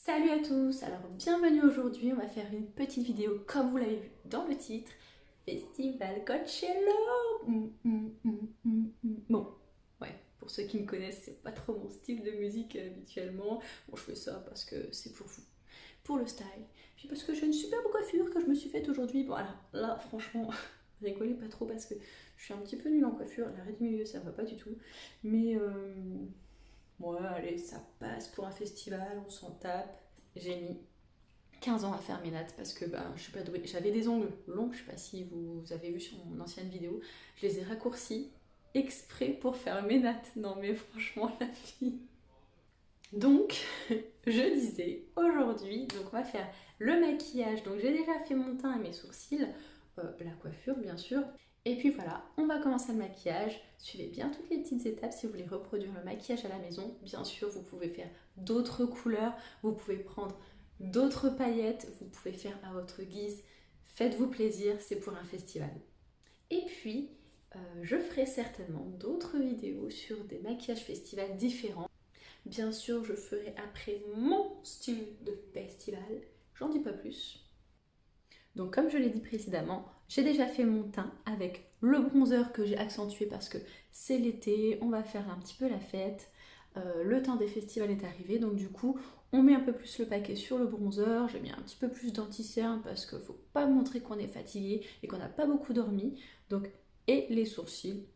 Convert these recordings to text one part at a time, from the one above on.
Salut à tous, alors bienvenue aujourd'hui, on va faire une petite vidéo comme vous l'avez vu dans le titre, Festival Coachella. Bon, ouais, pour ceux qui me connaissent, c'est pas trop mon style de musique habituellement. Bon, je fais ça parce que c'est pour vous, pour le style, puis parce que j'ai une superbe coiffure que je me suis faite aujourd'hui. Bon alors là, franchement, rigolez pas trop parce que je suis un petit peu nulle en coiffure, l'arrêt du milieu ça va pas du tout, mais ouais, allez, ça passe pour un festival, on s'en tape. J'ai mis 15 ans à faire mes nattes parce que ben, je suis pas douée. J'avais des ongles longs, je sais pas si vous avez vu sur mon ancienne vidéo. Je les ai raccourcis exprès pour faire mes nattes. Non mais franchement, la fille. Donc, je disais, aujourd'hui, donc on va faire le maquillage. Donc j'ai déjà fait mon teint et mes sourcils, la coiffure bien sûr. Et puis voilà, on va commencer le maquillage. Suivez bien toutes les petites étapes si vous voulez reproduire le maquillage à la maison. Bien sûr, vous pouvez faire d'autres couleurs, vous pouvez prendre d'autres paillettes, vous pouvez faire à votre guise. Faites-vous plaisir, c'est pour un festival. Et puis, je ferai certainement d'autres vidéos sur des maquillages festivals différents. Bien sûr, je ferai après mon style de festival. J'en dis pas plus. Donc comme je l'ai dit précédemment, j'ai déjà fait mon teint avec le bronzer que j'ai accentué parce que c'est l'été, on va faire un petit peu la fête. Le temps des festivals est arrivé, donc du coup, on met un peu plus le paquet sur le bronzer. J'ai mis un petit peu plus d'anti-cerne parce qu'il ne faut pas montrer qu'on est fatigué et qu'on n'a pas beaucoup dormi. Donc, et les sourcils.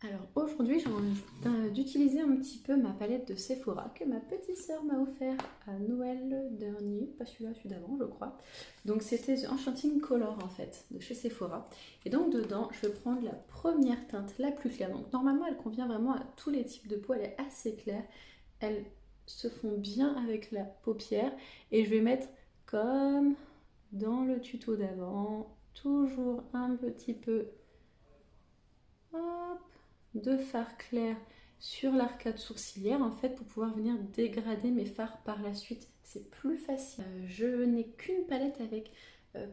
Alors aujourd'hui, j'ai envie d'utiliser un petit peu ma palette de Sephora que ma petite sœur m'a offert à Noël dernier, pas celui-là, celui d'avant je crois. Donc c'était The Enchanting Color en fait, de chez Sephora. Et donc dedans, je vais prendre la première teinte la plus claire. Donc normalement, elle convient vraiment à tous les types de peau, elle est assez claire. Elle se fond bien avec la paupière. Et je vais mettre comme dans le tuto d'avant, toujours un petit peu, hop, de fard clair sur l'arcade sourcilière en fait pour pouvoir venir dégrader mes fards par la suite. C'est plus facile. Je n'ai qu'une palette avec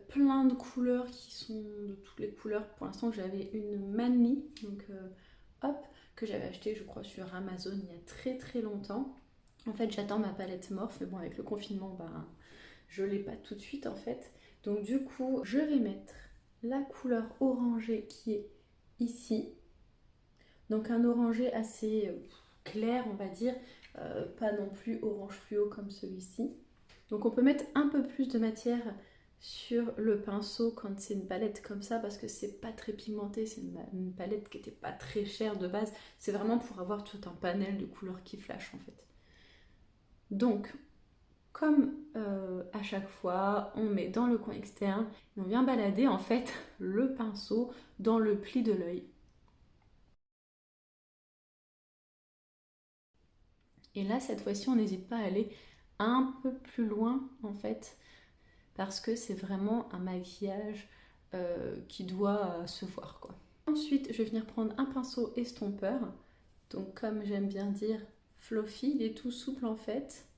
plein de couleurs qui sont de toutes les couleurs. Pour l'instant j'avais une Manly, donc hop, que j'avais acheté je crois sur Amazon il y a très très longtemps. En fait j'attends ma palette Morphe, mais bon avec le confinement ben, je l'ai pas tout de suite en fait. Donc du coup je vais mettre la couleur orangée qui est ici. Donc un orangé assez clair, on va dire, pas non plus orange fluo comme celui-ci. Donc on peut mettre un peu plus de matière sur le pinceau quand c'est une palette comme ça parce que c'est pas très pigmenté, c'est une palette qui n'était pas très chère de base. C'est vraiment pour avoir tout un panel de couleurs qui flash en fait. Donc comme à chaque fois, on met dans le coin externe et on vient balader en fait le pinceau dans le pli de l'œil. Et là, cette fois-ci, on n'hésite pas à aller un peu plus loin, en fait, parce que c'est vraiment un maquillage qui doit se voir, quoi. Ensuite, je vais venir prendre un pinceau estompeur. Donc, comme j'aime bien dire, fluffy, il est tout souple, en fait.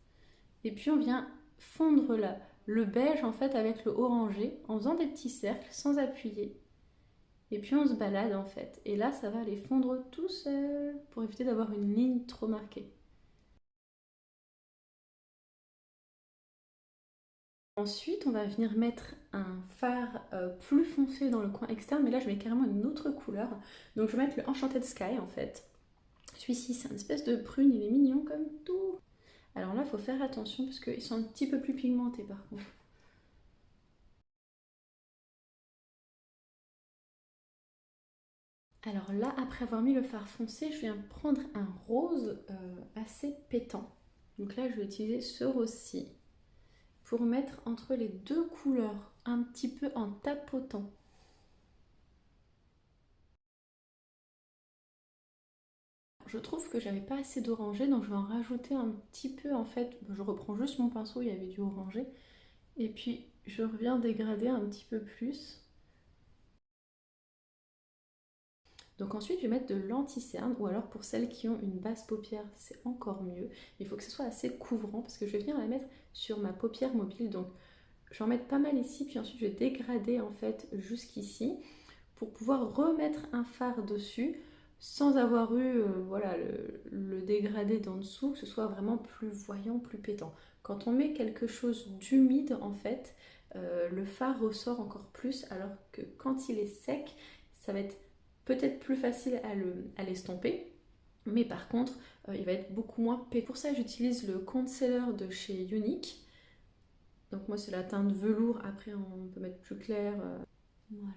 Et puis, on vient fondre là, le beige, en fait, avec le orangé, en faisant des petits cercles, sans appuyer. Et puis, on se balade, en fait. Et là, ça va aller fondre tout seul, pour éviter d'avoir une ligne trop marquée. Ensuite, on va venir mettre un fard plus foncé dans le coin externe, mais là je mets carrément une autre couleur. Donc je vais mettre le Enchanted Sky en fait. Celui-ci, c'est une espèce de prune, il est mignon comme tout. Alors là, il faut faire attention parce qu'ils sont un petit peu plus pigmentés par contre. Alors là, après avoir mis le fard foncé, je viens prendre un rose assez pétant. Donc là, je vais utiliser ce rose-ci pour mettre entre les deux couleurs, un petit peu en tapotant. Je trouve que j'avais pas assez d'orangé, donc je vais en rajouter un petit peu en fait. Je reprends juste mon pinceau, il y avait du orangé. Et puis je reviens dégrader un petit peu plus. Donc ensuite je vais mettre de l'anti-cerne, ou alors pour celles qui ont une basse paupière, c'est encore mieux. Il faut que ce soit assez couvrant parce que je vais venir la mettre sur ma paupière mobile. Donc je vais en mettre pas mal ici, puis ensuite je vais dégrader en fait jusqu'ici pour pouvoir remettre un fard dessus sans avoir eu voilà, le dégradé d'en dessous, que ce soit vraiment plus voyant, plus pétant. Quand on met quelque chose d'humide, en fait, le fard ressort encore plus, alors que quand il est sec, ça va être peut-être plus facile à l'estomper, mais par contre, il va être beaucoup moins pétant. Pour ça, j'utilise le concealer de chez Unique. Donc moi, c'est la teinte velours, après on peut mettre plus clair. Voilà.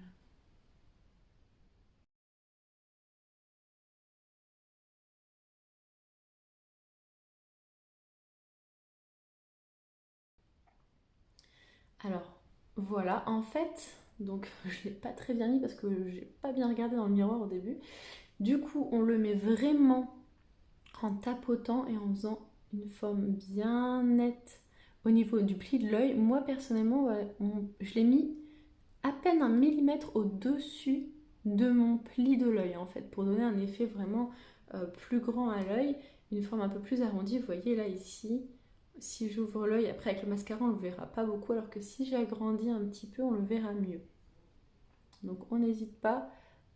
Alors, voilà, en fait, donc je l'ai pas très bien mis parce que j'ai pas bien regardé dans le miroir au début. Du coup, on le met vraiment en tapotant et en faisant une forme bien nette au niveau du pli de l'œil. Moi, personnellement, ouais, je l'ai mis à peine un millimètre au-dessus de mon pli de l'œil, en fait, pour donner un effet vraiment plus grand à l'œil, une forme un peu plus arrondie. Vous voyez là, ici, si j'ouvre l'œil, après avec le mascara, on le verra pas beaucoup, alors que si j'agrandis un petit peu, on le verra mieux. Donc on n'hésite pas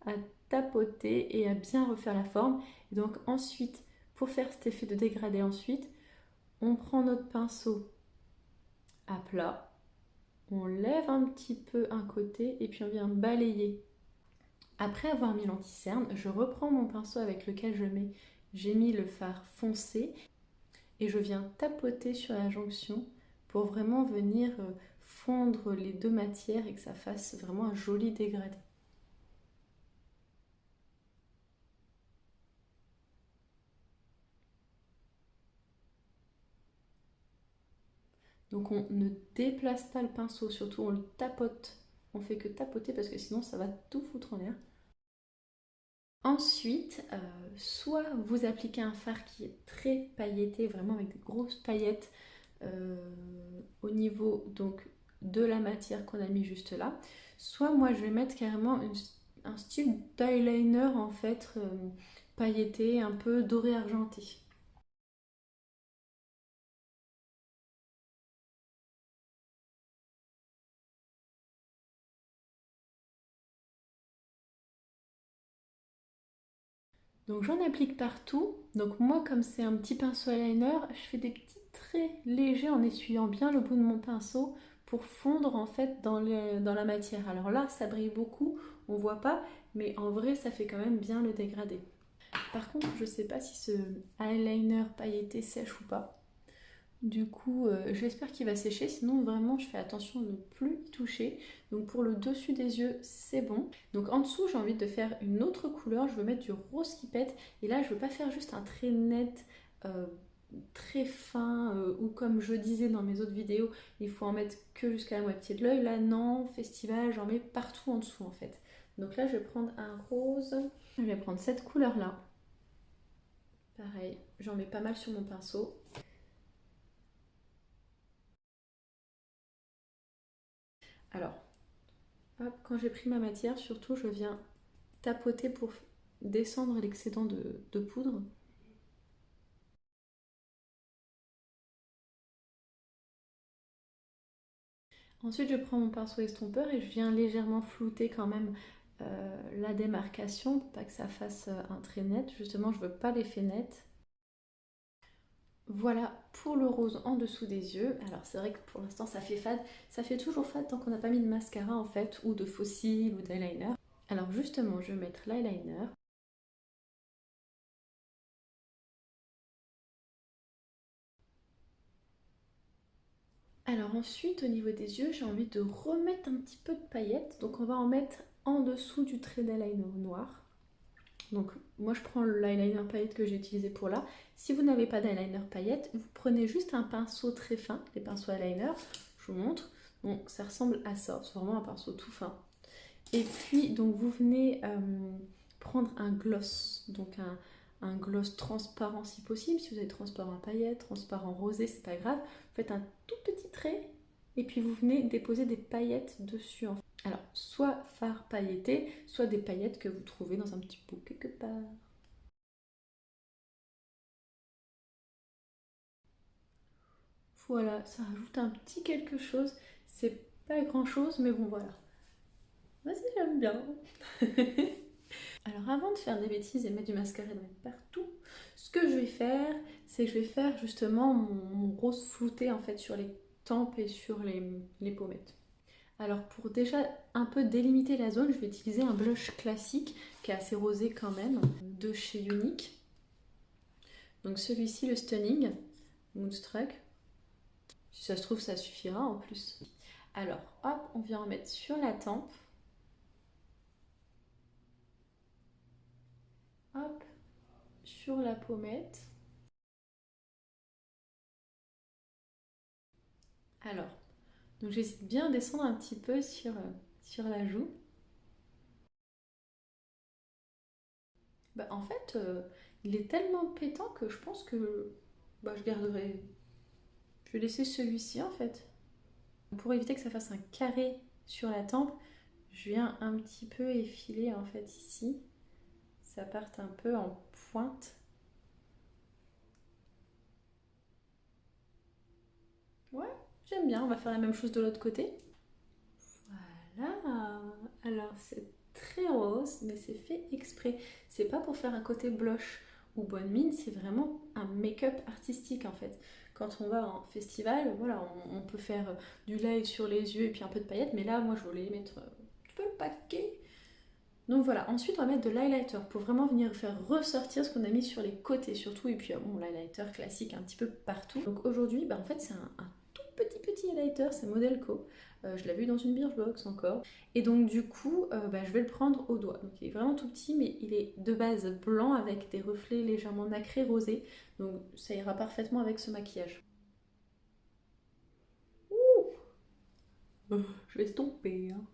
à tapoter et à bien refaire la forme. Et donc ensuite, pour faire cet effet de dégradé ensuite, on prend notre pinceau à plat, on lève un petit peu un côté et puis on vient balayer. Après avoir mis l'anti-cerne, je reprends mon pinceau avec lequel j'ai mis le fard foncé et je viens tapoter sur la jonction pour vraiment venir fondre les deux matières et que ça fasse vraiment un joli dégradé. Donc on ne déplace pas le pinceau, surtout on le tapote. On fait que tapoter parce que sinon ça va tout foutre en l'air. Ensuite, soit vous appliquez un fard qui est très pailleté, vraiment avec des grosses paillettes euh, au niveau donc de la matière qu'on a mis juste là. Soit moi je vais mettre carrément un style d'eyeliner en fait pailleté, un peu doré argenté. Donc j'en applique partout. Donc moi comme c'est un petit pinceau eyeliner, je fais des petits traits légers en essuyant bien le bout de mon pinceau pour fondre en fait dans la matière. Alors là ça brille beaucoup, on voit pas, mais en vrai ça fait quand même bien le dégradé. Par contre je sais pas si ce eyeliner pailleté sèche ou pas. Du coup, j'espère qu'il va sécher, sinon vraiment je fais attention à ne plus y toucher. Donc pour le dessus des yeux, c'est bon. Donc en dessous, j'ai envie de faire une autre couleur, je veux mettre du rose qui pète. Et là, je veux pas faire juste un trait net, euh, très fin, ou comme je disais dans mes autres vidéos, il faut en mettre que jusqu'à la moitié de l'œil. Là, non, festival, j'en mets partout en dessous en fait. Donc là, je vais prendre un rose. Je vais prendre cette couleur-là. Pareil, j'en mets pas mal sur mon pinceau. Alors, hop, quand j'ai pris ma matière, surtout, je viens tapoter pour descendre l'excédent de poudre. Ensuite, je prends mon pinceau estompeur et je viens légèrement flouter quand même la démarcation pour pas que ça fasse un trait net. Justement, je veux pas l'effet net. Voilà pour le rose en dessous des yeux. Alors c'est vrai que pour l'instant ça fait fade. Ça fait toujours fade tant qu'on n'a pas mis de mascara en fait, ou de faux cils ou d'eyeliner. Alors justement, je vais mettre l'eyeliner. Alors ensuite, au niveau des yeux, j'ai envie de remettre un petit peu de paillettes. Donc on va en mettre en dessous du trait d'eyeliner noir. Donc moi je prends l'eyeliner paillette que j'ai utilisé pour là. Si vous n'avez pas d'eyeliner paillette, vous prenez juste un pinceau très fin, les pinceaux eyeliner, je vous montre. Donc ça ressemble à ça, c'est vraiment un pinceau tout fin. Et puis donc vous venez prendre un gloss, donc un gloss transparent si possible. Si vous avez transparent à paillettes, transparent rosé, c'est pas grave. Vous faites un tout petit trait et puis vous venez déposer des paillettes dessus. Alors, soit fard pailleté, soit des paillettes que vous trouvez dans un petit pot quelque part. Voilà, ça rajoute un petit quelque chose. C'est pas grand chose, mais bon voilà. Vas-y, j'aime bien. Alors avant de faire des bêtises et mettre du mascara partout, ce que je vais faire, c'est que je vais faire justement mon rose flouté en fait sur les tempes et sur les pommettes. Alors pour déjà un peu délimiter la zone, je vais utiliser un blush classique qui est assez rosé quand même, de chez Unique. Donc celui-ci, le Stunning Moonstruck. Si ça se trouve, ça suffira en plus. Alors hop, on vient en mettre sur la tempe. Hop, sur la pommette. Alors, donc j'hésite bien à descendre un petit peu sur la joue. Bah, en fait, il est tellement pétant que je pense que bah, je garderai. Je vais laisser celui-ci en fait. Pour éviter que ça fasse un carré sur la tempe, je viens un petit peu effiler en fait ici. Ça parte un peu en pointe. Ouais, j'aime bien. On va faire la même chose de l'autre côté. Voilà. Alors c'est très rose, mais c'est fait exprès. C'est pas pour faire un côté blush ou bonne mine, c'est vraiment un make-up artistique en fait. Quand on va en festival, voilà, on peut faire du live sur les yeux et puis un peu de paillettes, mais là, moi, je voulais mettre un peu le paquet. Donc voilà, ensuite on va mettre de l'highlighter pour vraiment venir faire ressortir ce qu'on a mis sur les côtés surtout, et puis bon, l'highlighter classique un petit peu partout. Donc aujourd'hui, bah, en fait c'est un tout petit highlighter, c'est Modelco. Je l'avais vu dans une Birchbox encore. Et donc du coup, bah, je vais le prendre au doigt. Donc il est vraiment tout petit, mais il est de base blanc avec des reflets légèrement nacrés rosés. Donc ça ira parfaitement avec ce maquillage. Ouh, je vais estomper, hein.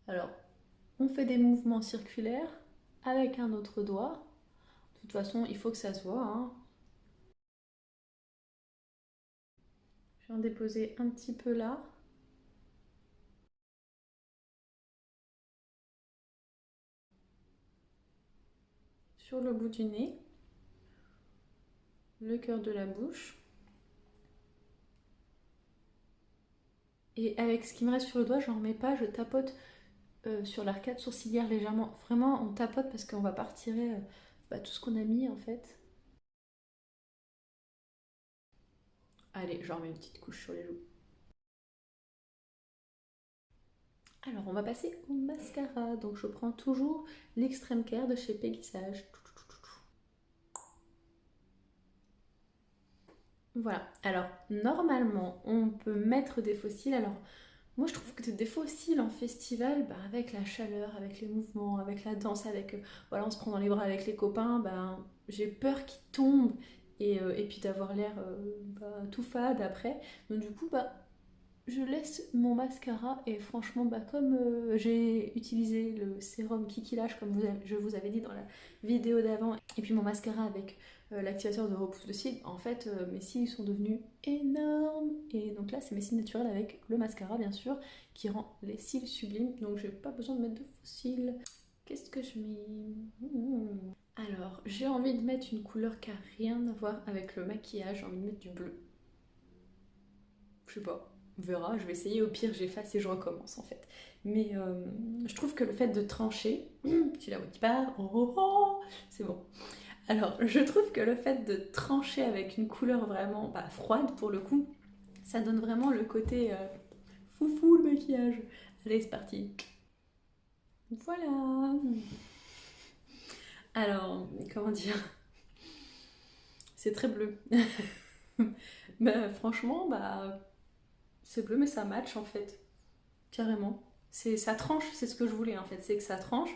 Alors, on fait des mouvements circulaires avec un autre doigt. De toute façon, il faut que ça se voit, hein. Je vais en déposer un petit peu là. Sur le bout du nez. Le cœur de la bouche. Et avec ce qui me reste sur le doigt, j'en remets pas, je tapote sur l'arcade sourcilière légèrement. Vraiment, on tapote parce qu'on va pas retirer bah, tout ce qu'on a mis en fait. Allez, j'en remets une petite couche sur les joues. Alors, on va passer au mascara. Donc, je prends toujours l'Extreme Care de chez Peggy Sage. Voilà. Alors, normalement, on peut mettre des faux cils. Alors, moi, je trouve que des faux cils en festival, bah, avec la chaleur, avec les mouvements, avec la danse, avec voilà, on se prend dans les bras avec les copains, bah, j'ai peur qu'ils tombent et puis d'avoir l'air bah, tout fade après. Donc du coup, bah, je laisse mon mascara et franchement, bah, comme j'ai utilisé le sérum Kiki Lash, comme je vous avais dit dans la vidéo d'avant, et puis mon mascara avec l'activateur de repousse de cils, en fait, mes cils sont devenus énormes. Et donc là, c'est mes cils naturels avec le mascara, bien sûr, qui rend les cils sublimes. Donc j'ai pas besoin de mettre de faux cils. Qu'est-ce que je mets Alors, j'ai envie de mettre une couleur qui n'a rien à voir avec le maquillage. J'ai envie de mettre du bleu. Je sais pas, on verra, je vais essayer, au pire j'efface et je recommence en fait. Mais je trouve que le fait de trancher, j'ai la voix qui part, oh, oh, c'est bon. Alors je trouve que le fait de trancher avec une couleur vraiment bah, froide pour le coup, ça donne vraiment le côté foufou le maquillage. Allez c'est parti. Voilà. Alors, comment dire, c'est très bleu. Bah, franchement, bah, c'est bleu mais ça match en fait. Carrément. Ça tranche, c'est ce que je voulais en fait, c'est que ça tranche.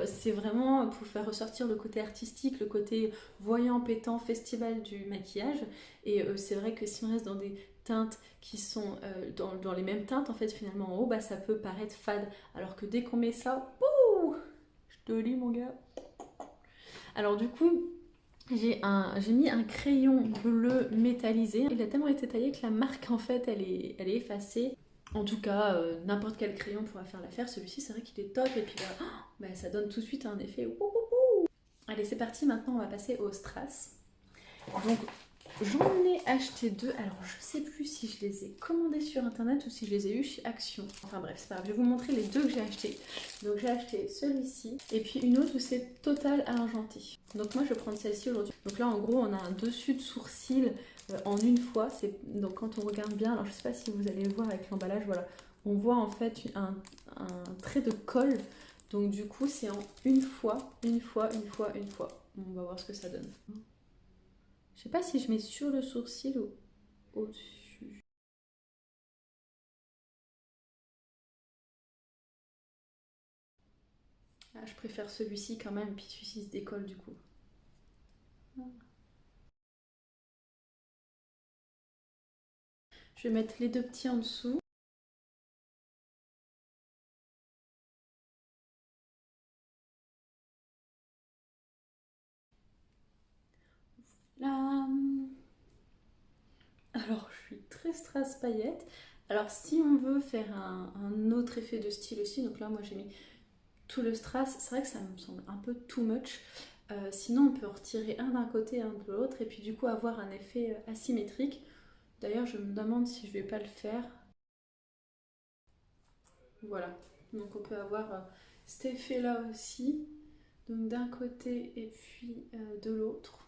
C'est vraiment pour faire ressortir le côté artistique, le côté voyant, pétant, festival du maquillage. Et c'est vrai que si on reste dans des teintes qui sont dans les mêmes teintes, en fait, finalement en haut, bah, ça peut paraître fade. Alors que dès qu'on met ça, ouh, je te lis mon gars. Alors du coup, j'ai mis un crayon bleu métallisé. Il a tellement été taillé que la marque en fait elle est effacée. En tout cas, n'importe quel crayon pourra faire l'affaire. Celui-ci, c'est vrai qu'il est top. Et puis, bah, ça donne tout de suite un effet. Allez, c'est parti. Maintenant, on va passer au strass. Donc, J'en ai acheté deux, alors je sais plus si je les ai commandés sur internet ou si je les ai eus chez Action. Enfin bref, c'est pas grave, je vais vous montrer les deux que j'ai achetés. Donc j'ai acheté celui-ci et puis une autre où c'est Total Argenté. Donc moi je vais prendre celle-ci aujourd'hui. Donc là en gros on a un dessus de sourcil en une fois. Donc quand on regarde bien, alors je sais pas si vous allez le voir avec l'emballage, voilà. On voit en fait un trait de colle. Donc du coup c'est en une fois. On va voir ce que ça donne. Je sais pas si je mets sur le sourcil ou au-dessus. Ah, je préfère celui-ci quand même, puis celui-ci se décolle du coup. Je vais mettre les deux petits en dessous. Là. Alors, je suis très strass paillettes. Alors, si on veut faire un autre effet de style aussi, donc là, moi j'ai mis tout le strass. C'est vrai que ça me semble un peu too much. Sinon, on peut en retirer un d'un côté, un de l'autre, et puis du coup avoir un effet asymétrique. D'ailleurs, je me demande si je vais pas le faire. Voilà. Donc, on peut avoir cet effet-là aussi. Donc, d'un côté et puis de l'autre.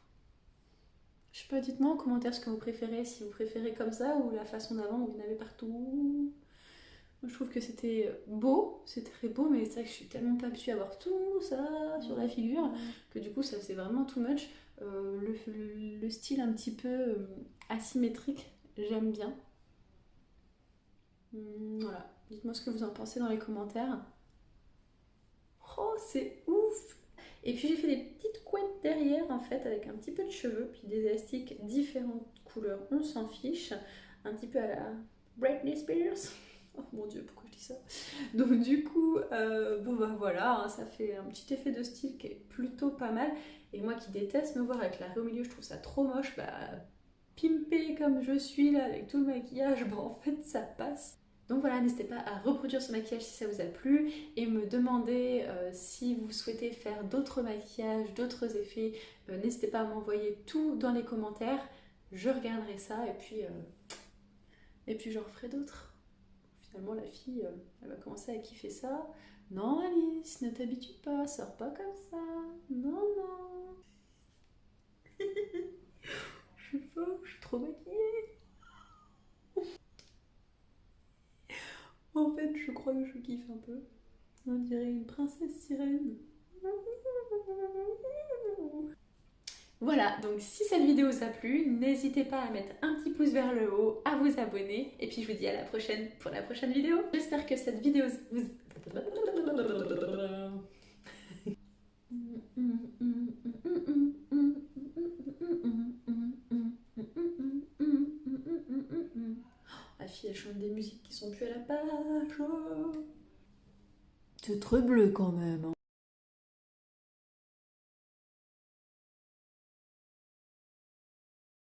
Je sais pas, dites-moi en commentaire ce que vous préférez, si vous préférez comme ça ou la façon d'avant où il y en avait partout. Moi, je trouve que c'était beau, c'est très beau, mais c'est vrai que je suis tellement pas habituée à avoir tout ça sur la figure que du coup ça c'est vraiment too much. Le style un petit peu asymétrique, j'aime bien. Voilà, dites-moi ce que vous en pensez dans les commentaires. Oh, c'est ouf! Et puis j'ai fait des petites couettes derrière en fait avec un petit peu de cheveux, puis des élastiques différentes couleurs, on s'en fiche. Un petit peu à la Britney Spears. Oh mon dieu, pourquoi je dis ça? Donc du coup, bon bah voilà, hein, ça fait un petit effet de style qui est plutôt pas mal. Et moi qui déteste me voir avec la raie au milieu, je trouve ça trop moche, bah pimpée comme je suis là avec tout le maquillage, bah en fait ça passe. Donc voilà, n'hésitez pas à reproduire ce maquillage si ça vous a plu et me demander si vous souhaitez faire d'autres maquillages, d'autres effets. N'hésitez pas à m'envoyer tout dans les commentaires, je regarderai ça et puis j'en referai d'autres. Finalement, la fille, elle va commencer à kiffer ça. Non, Alice, ne t'habitue pas, sors pas comme ça. Non, non. Je suis folle, je suis trop maquillée. En fait, je crois que je kiffe un peu. On dirait une princesse sirène. Voilà, donc si cette vidéo vous a plu, n'hésitez pas à mettre un petit pouce vers le haut, à vous abonner, et puis je vous dis à la prochaine pour la prochaine vidéo. J'espère que cette vidéo vous... La fille, elle chante des musiques qui sont plus à la page. C'est très bleu quand même.